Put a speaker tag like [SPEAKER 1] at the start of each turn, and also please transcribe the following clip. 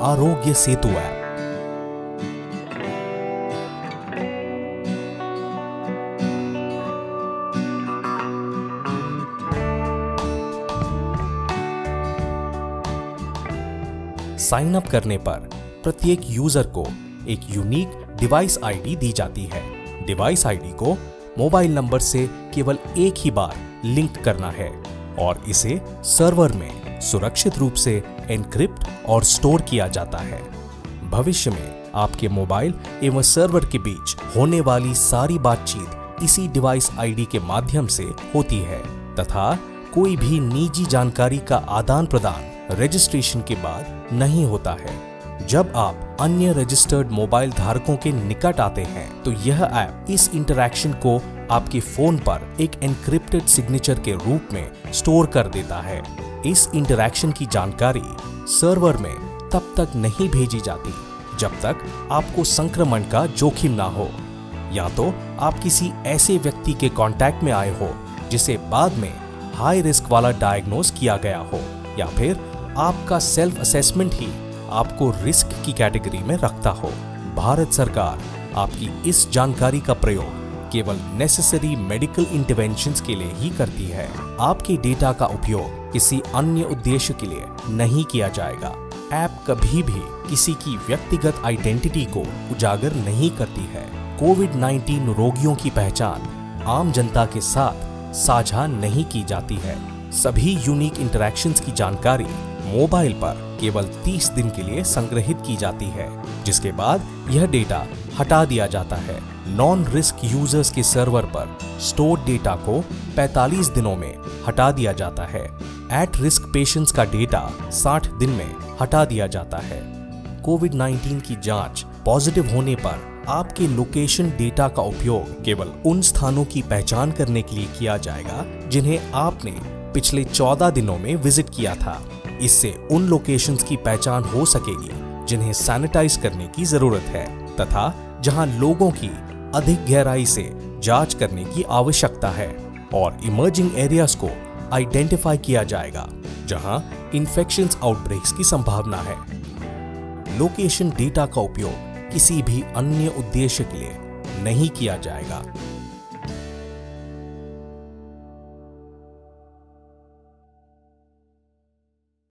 [SPEAKER 1] Aarogya Setu app. Sign up करने पर प्रत्येक यूजर को एक यूनिक डिवाइस आईडी दी जाती है। डिवाइस आईडी को मोबाइल नंबर से केवल एक ही बार लिंक करना है और इसे सर्वर में सुरक्षित रूप से एन्क्रिप्ट और स्टोर किया जाता है। भविष्य में आपके मोबाइल एवं सर्वर के बीच होने वाली सारी बातचीत इसी डिवाइस आईडी के माध्यम से होती है तथा कोई भी निजी जानकारी का आदान प्रदान रजिस्ट्रेशन के बाद नहीं होता है। जब आप अन्य रजिस्टर्ड मोबाइल धारकों के निकट आते हैं तो यह ऐप इस इंटरैक्शन को आपके फोन पर एक एन्क्रिप्टेड सिग्नेचर के रूप में स्टोर कर देता है। इस इंटरैक्शन की जानकारी सर्वर में तब तक नहीं भेजी जाती जब तक आपको संक्रमण का जोखिम ना हो, या तो आप किसी ऐसे व्यक्ति के कांटेक्ट में आए हो जिसे बाद में हाई रिस्क वाला डायग्नोज किया गया हो, या फिर आपका सेल्फ असेसमेंट ही आपको रिस्क की कैटेगरी में रखता हो। भारत सरकार आपकी इस जानकारी का प्रयोग केवल नेसेसरी मेडिकल इंटरवेंशंस के लिए ही करती है। आपके डेटा का उपयोग किसी अन्य उद्देश्य के लिए नहीं किया जाएगा। ऐप कभी भी किसी की व्यक्तिगत आइडेंटिटी को उजागर नहीं करती है। कोविड-19 रोगियों की पहचान आम जनता के साथ साझा नहीं की जाती है। सभी यूनिक इंटरैक्शंस की जानकारी मोबाइल पर केवल 30 दिन के लिए संग्रहित की जाती है, जिसके बाद यह डेटा हटा दिया जाता है। नॉन रिस्क यूजर्स के सर्वर पर स्टोर्ड डेटा को 45 दिनों में हटा दिया जाता है। एट रिस्क पेशेंट्स का डेटा 60 दिन में हटा दिया जाता है। कोविड-19 की जांच पॉजिटिव होने पर आपके लोकेशन डेटा का उपयोग केवल उन स्थानों की पहचान करने के लिए किया जाएगा जिन्हें आपने पिछले 14 दिनों में विजिट किया था। इससे उन लोकेशंस की पहचान हो सकेगी जिन्हें सैनिटाइज करने की जरूरत है तथा जहां लोगों की अधिक गहराई से जांच करने की आवश्यकता है, और इमर्जिंग एरियाज को आइडेंटिफाई किया जाएगा जहां इन्फेक्शंस आउटब्रेक्स की संभावना है। लोकेशन डेटा का उपयोग किसी भी अन्य उद्देश्य के लिए नहीं किया जाएगा।